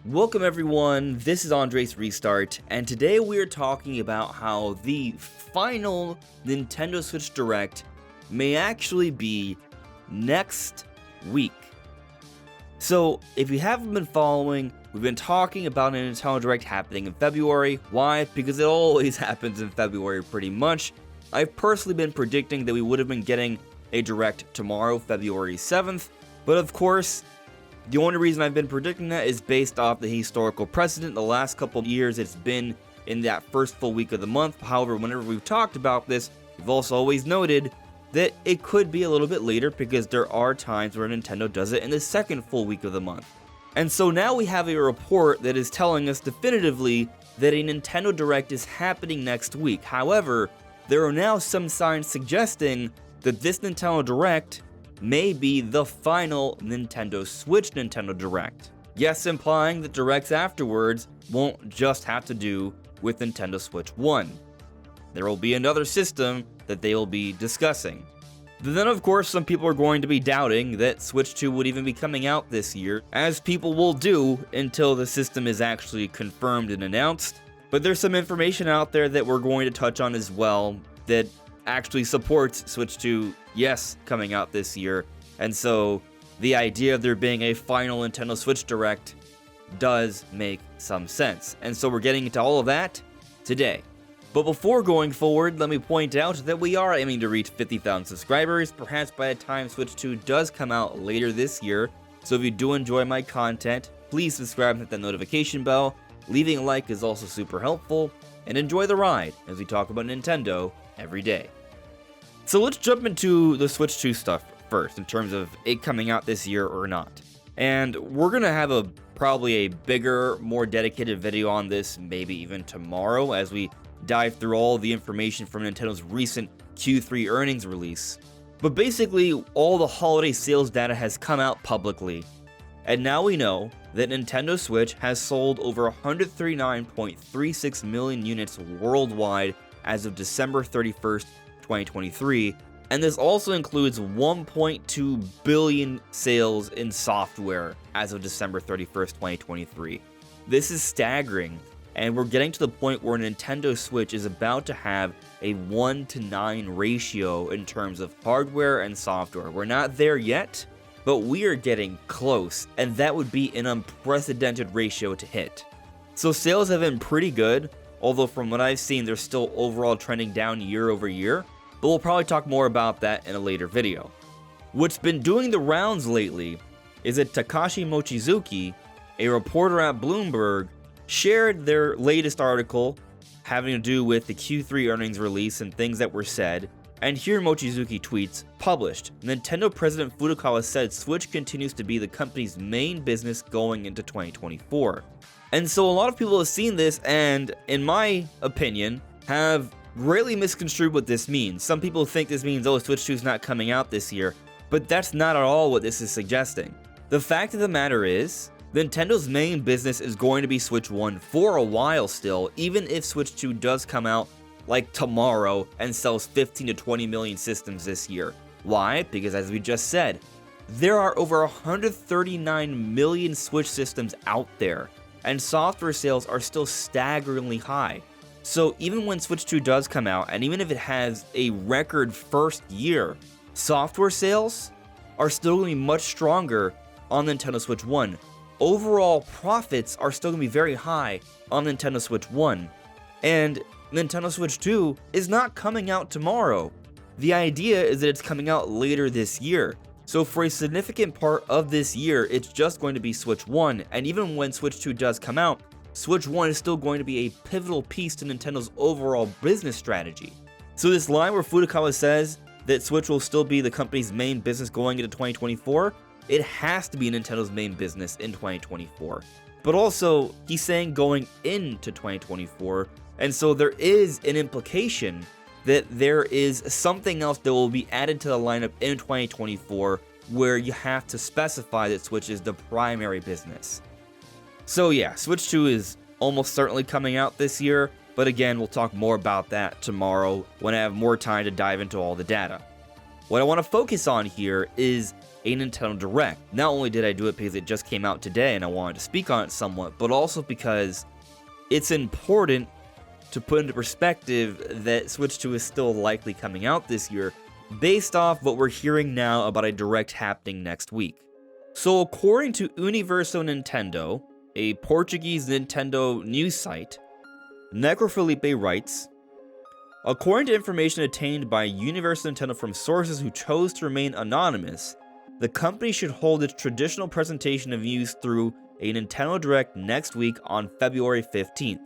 Welcome everyone, this is Andre's Restart, and today we are talking about how the final Nintendo Switch Direct may actually be next week. So, if you haven't been following, we've been talking about a Nintendo Direct happening in February. Why? Because it always happens in February pretty much. I've personally been predicting that we would have been getting a Direct tomorrow, February 7th, but of course, the only reason I've been predicting that is based off the historical precedent. The last couple of years, it's been in that first full week of the month. However, whenever we've talked about this, we've also always noted that it could be a little bit later because there are times where Nintendo does it in the second full week of the month. And so now we have a report that is telling us definitively that a Nintendo Direct is happening next week. However, there are now some signs suggesting that this Nintendo Direct may be the final Nintendo Switch Nintendo Direct. Yes, implying that Directs afterwards won't just have to do with Nintendo Switch 1. There will be another system that they will be discussing. But then of course some people are going to be doubting that Switch 2 would even be coming out this year, as people will do until the system is actually confirmed and announced. But there's some information out there that we're going to touch on as well that actually supports Switch 2, yes, coming out this year, and so the idea of there being a final Nintendo Switch Direct does make some sense, and so we're getting into all of that today. But before going forward, let me point out that we are aiming to reach 50,000 subscribers, perhaps by the time Switch 2 does come out later this year, so if you do enjoy my content, please subscribe and hit that notification bell. Leaving a like is also super helpful, and enjoy the ride as we talk about Nintendo every day. So let's jump into the Switch 2 stuff first, in terms of it coming out this year or not. And we're going to have probably a bigger, more dedicated video on this, maybe even tomorrow, as we dive through all the information from Nintendo's recent Q3 earnings release. But basically, all the holiday sales data has come out publicly, and now we know that Nintendo Switch has sold over 139.36 million units worldwide as of December 31st, 2023, and this also includes 1.2 billion sales in software as of December 31st, 2023. This is staggering, and we're getting to the point where Nintendo Switch is about to have a 1-to-9 ratio in terms of hardware and software. We're not there yet, but we are getting close, and that would be an unprecedented ratio to hit. So sales have been pretty good, although from what I've seen, they're still overall trending down year over year, but we'll probably talk more about that in a later video. What's been doing the rounds lately is that Takashi Mochizuki, a reporter at Bloomberg, shared their latest article having to do with the Q3 earnings release and things that were said, and here Mochizuki tweets, published, Nintendo President Furukawa said Switch continues to be the company's main business going into 2024. And so a lot of people have seen this and, in my opinion, have greatly misconstrued what this means. Some people think this means, oh, Switch 2 is not coming out this year, but that's not at all what this is suggesting. The fact of the matter is, Nintendo's main business is going to be Switch 1 for a while still, even if Switch 2 does come out like tomorrow and sells 15 to 20 million systems this year. Why? Because as we just said, there are over 139 million Switch systems out there, and software sales are still staggeringly high. So even when Switch 2 does come out, and even if it has a record first year, software sales are still going to be much stronger on Nintendo Switch 1. Overall profits are still going to be very high on Nintendo Switch 1. And Nintendo Switch 2 is not coming out tomorrow. The idea is that it's coming out later this year. So for a significant part of this year, it's just going to be Switch 1, and even when Switch 2 does come out, Switch 1 is still going to be a pivotal piece to Nintendo's overall business strategy. So this line where Furukawa says that Switch will still be the company's main business going into 2024, it has to be Nintendo's main business in 2024. But also, he's saying going into 2024, and so there is an implication that there is something else that will be added to the lineup in 2024 where you have to specify that Switch is the primary business. So yeah, Switch 2 is almost certainly coming out this year, but again, we'll talk more about that tomorrow when I have more time to dive into all the data. What I want to focus on here is a Nintendo Direct. Not only did I do it because it just came out today and I wanted to speak on it somewhat, but also because it's important to put into perspective that Switch 2 is still likely coming out this year, based off what we're hearing now about a Direct happening next week. So according to Universo Nintendo, a Portuguese Nintendo news site, Necrofelipe writes, according to information obtained by Universo Nintendo from sources who chose to remain anonymous, the company should hold its traditional presentation of news through a Nintendo Direct next week on February 15th.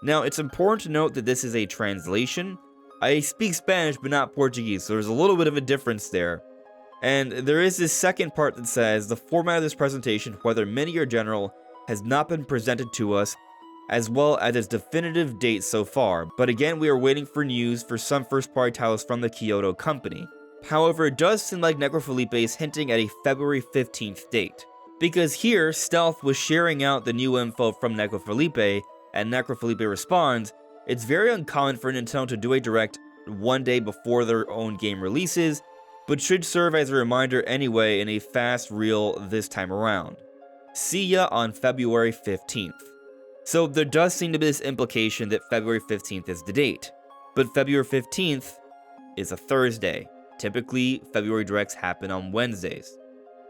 Now, it's important to note that this is a translation. I speak Spanish, but not Portuguese, so there's a little bit of a difference there. And there is this second part that says, the format of this presentation, whether mini or general, has not been presented to us, as well as its definitive date so far. But again, we are waiting for news for some first-party titles from the Kyoto company. However, it does seem like Necrofelipe is hinting at a February 15th date. Because here, Stealth was sharing out the new info from Necrofelipe, and Necrofelipe responds, it's very uncommon for Nintendo to do a Direct one day before their own game releases, but should serve as a reminder anyway in a fast reel this time around. See ya on February 15th. So there does seem to be this implication that February 15th is the date, but February 15th is a Thursday. Typically, February Directs happen on Wednesdays.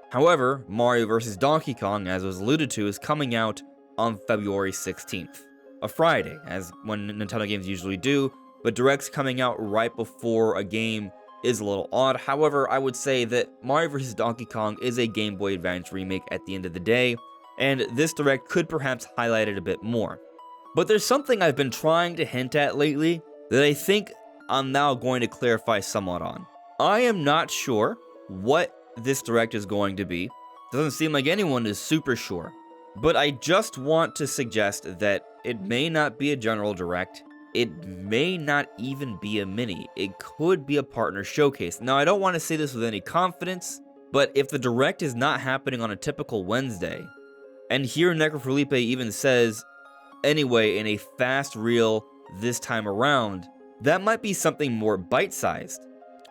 However, Mario vs. Donkey Kong, as was alluded to, is coming out on February 16th, a Friday, as when Nintendo games usually do, but Directs coming out right before a game is a little odd. However, I would say that Mario vs. Donkey Kong is a Game Boy Advance remake at the end of the day, and this Direct could perhaps highlight it a bit more. But there's something I've been trying to hint at lately that I think I'm now going to clarify somewhat on. I am not sure what this Direct is going to be. Doesn't seem like anyone is super sure. But I just want to suggest that it may not be a general Direct. It may not even be a mini. It could be a partner showcase. Now, I don't want to say this with any confidence, but if the Direct is not happening on a typical Wednesday, and here Necrofelipe even says, anyway, in a fast reel this time around, that might be something more bite-sized,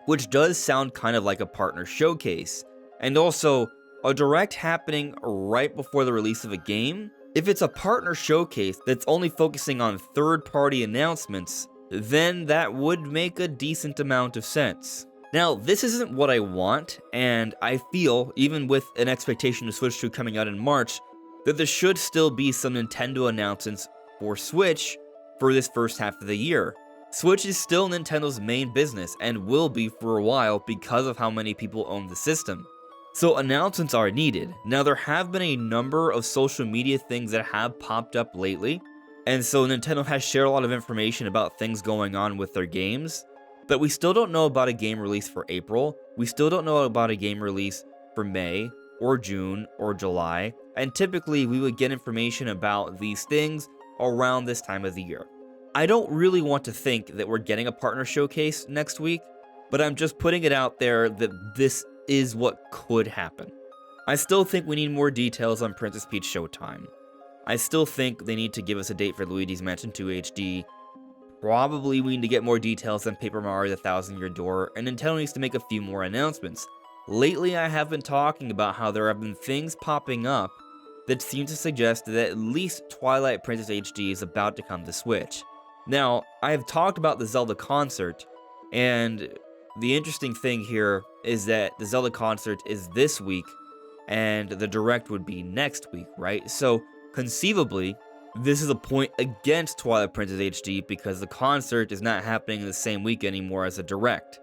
which does sound kind of like a partner showcase. And also, a Direct happening right before the release of a game? If it's a partner showcase that's only focusing on third-party announcements, then that would make a decent amount of sense. Now, this isn't what I want, and I feel, even with an expectation of Switch 2 coming out in March, that there should still be some Nintendo announcements for Switch for this first half of the year. Switch is still Nintendo's main business, and will be for a while because of how many people own the system. So announcements are needed. Now, there have been a number of social media things that have popped up lately, and so Nintendo has shared a lot of information about things going on with their games, but we still don't know about a game release for April, we still don't know about a game release for May, or June, or July, and typically we would get information about these things around this time of the year. I don't really want to think that we're getting a partner showcase next week, but I'm just putting it out there that this is what could happen. I still think we need more details on Princess Peach Showtime. I still think they need to give us a date for Luigi's Mansion 2 HD. Probably we need to get more details on Paper Mario The Thousand Year Door, and Nintendo needs to make a few more announcements. Lately, I have been talking about how there have been things popping up that seem to suggest that at least Twilight Princess HD is about to come to Switch. Now, I have talked about the Zelda concert, and the interesting thing here is that the Zelda concert is this week, and the Direct would be next week, right? So, conceivably, this is a point against Twilight Princess HD because the concert is not happening in the same week anymore as a Direct.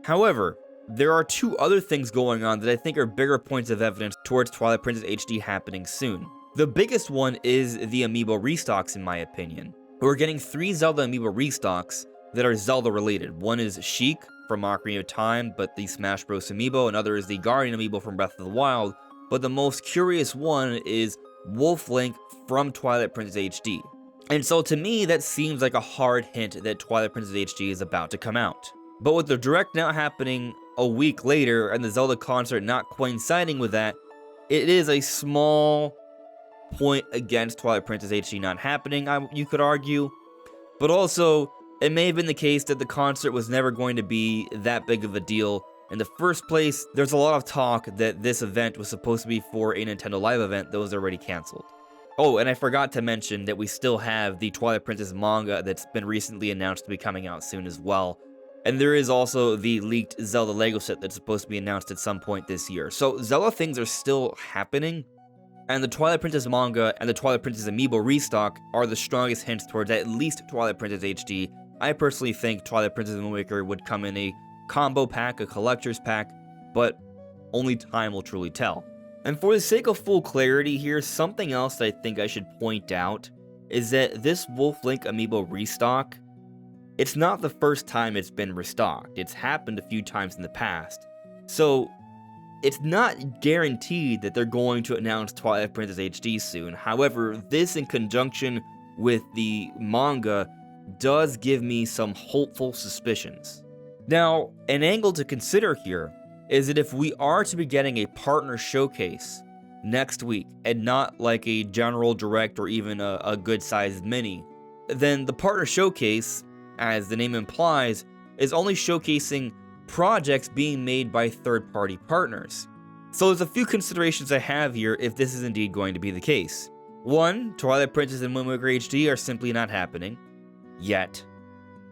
However, there are two other things going on that I think are bigger points of evidence towards Twilight Princess HD happening soon. The biggest one is the Amiibo restocks, in my opinion. We're getting 3 Zelda Amiibo restocks that are Zelda related. One is Sheik from Ocarina of Time, but the Smash Bros. Amiibo. Another is the Guardian Amiibo from Breath of the Wild. But the most curious one is Wolf Link from Twilight Princess HD. And so to me, that seems like a hard hint that Twilight Princess HD is about to come out. But with the Direct now happening a week later and the Zelda concert not coinciding with that, it is a small point against Twilight Princess HD not happening, you could argue. But also, it may have been the case that the concert was never going to be that big of a deal In the first place, there's a lot of talk that this event was supposed to be for a Nintendo Live event that was already canceled. Oh, and I forgot to mention that we still have the Twilight Princess manga that's been recently announced to be coming out soon as well. And there is also the leaked Zelda Lego set that's supposed to be announced at some point this year. So Zelda things are still happening, and the Twilight Princess manga and the Twilight Princess amiibo restock are the strongest hints towards at least Twilight Princess HD. I personally think Twilight Princess and Wind Waker would come in a combo pack, a collector's pack, but only time will truly tell. And for the sake of full clarity here, something else that I think I should point out is that this Wolf Link amiibo restock, it's not the first time it's been restocked. It's happened a few times in the past. So it's not guaranteed that they're going to announce Twilight Princess HD soon. However, this in conjunction with the manga does give me some hopeful suspicions. Now, an angle to consider here is that if we are to be getting a partner showcase next week, and not like a general direct or even a good-sized mini, then the partner showcase, as the name implies, is only showcasing projects being made by third-party partners. So there's a few considerations I have here if this is indeed going to be the case. One, Twilight Princess and Wind Waker HD are simply not happening yet.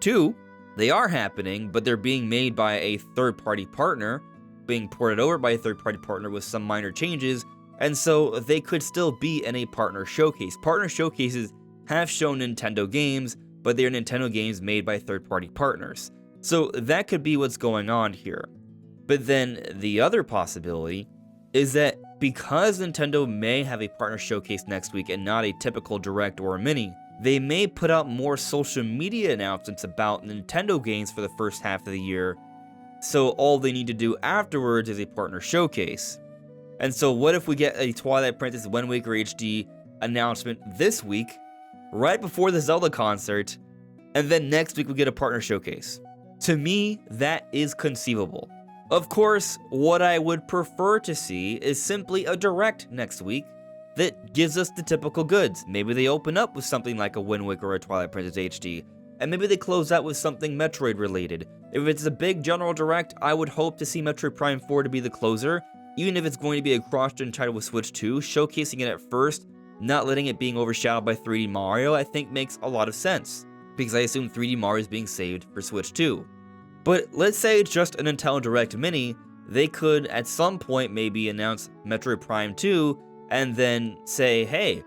Two, they are happening, but they're being made by a third-party partner, being ported over by a third-party partner with some minor changes, and so they could still be in a partner showcase. Partner showcases have shown Nintendo games, but they are Nintendo games made by third-party partners. So that could be what's going on here. But then the other possibility is that because Nintendo may have a partner showcase next week and not a typical direct or a mini, they may put out more social media announcements about Nintendo games for the first half of the year, so all they need to do afterwards is a partner showcase. And so what if we get a Twilight Princess Wind Waker HD announcement this week, right before the Zelda concert, and then next week we get a partner showcase? To me, that is conceivable. Of course, what I would prefer to see is simply a direct next week that gives us the typical goods. Maybe they open up with something like a Wind Waker or a Twilight Princess HD, and maybe they close out with something Metroid related. If it's a big general direct, I would hope to see Metroid Prime 4 to be the closer, even if it's going to be a cross-gen title with Switch 2, showcasing it at first, not letting it being overshadowed by 3D Mario, I think makes a lot of sense, because I assume 3D Mario is being saved for Switch 2. But let's say it's just a Nintendo Direct Mini, they could at some point maybe announce Metroid Prime 2, and then say, hey,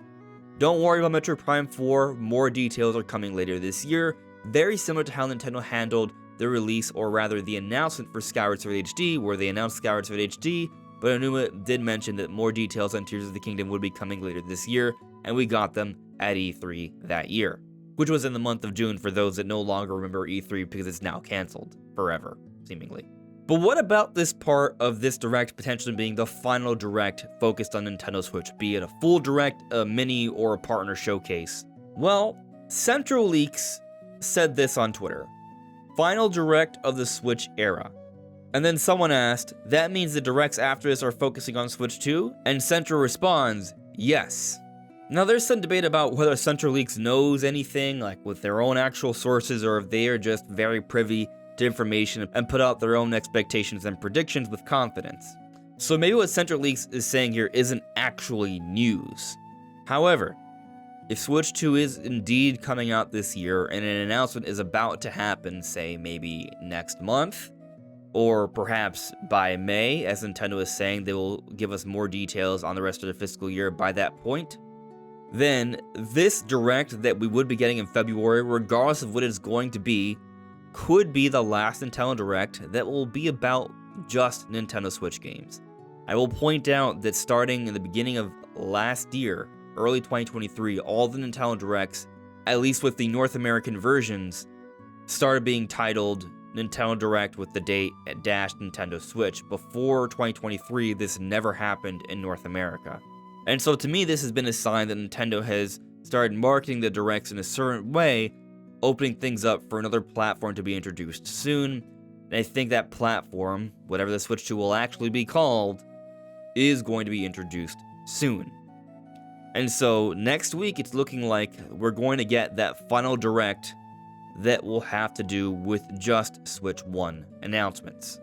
don't worry about Metroid Prime 4, more details are coming later this year, very similar to how Nintendo handled the release, or rather the announcement for Skyward Sword HD, where they announced Skyward Sword HD, but Aonuma did mention that more details on Tears of the Kingdom would be coming later this year, and we got them at E3 that year, which was in the month of June for those that no longer remember E3 because it's now cancelled forever, seemingly. But what about this part of this direct potentially being the final direct focused on Nintendo Switch, be it a full direct, a mini, or a partner showcase? Well, Central Leaks said this on Twitter: final direct of the Switch era. And then someone asked, that means the directs after this are focusing on Switch 2? And Central responds, yes. Now there's some debate about whether Central Leaks knows anything, like with their own actual sources, or if they are just very privy to information and put out their own expectations and predictions with confidence. So maybe what Central Leaks is saying here isn't actually news. However, if Switch 2 is indeed coming out this year and an announcement is about to happen, say maybe next month, or perhaps by May, as Nintendo is saying they will give us more details on the rest of the fiscal year by that point, then this direct that we would be getting in February, regardless of what it's going to be, could be the last Nintendo Direct that will be about just Nintendo Switch games. I will point out that starting in the beginning of last year, early 2023, all the Nintendo Directs, at least with the North American versions, started being titled Nintendo Direct with the date at Nintendo Switch. Before 2023, this never happened in North America. And so to me, this has been a sign that Nintendo has started marketing the Directs in a certain way, opening things up for another platform to be introduced soon. And I think that platform, whatever the Switch 2 will actually be called, is going to be introduced soon. And so next week, it's looking like we're going to get that final direct that will have to do with just Switch 1 announcements.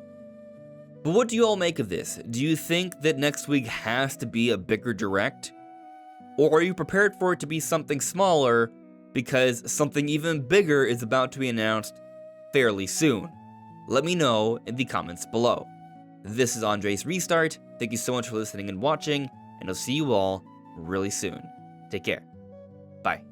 But what do you all make of this? Do you think that next week has to be a bigger direct? Or are you prepared for it to be something smaller because something even bigger is about to be announced fairly soon? Let me know in the comments below. This is Andre's Restart. Thank you so much for listening and watching, and I'll see you all really soon. Take care. Bye.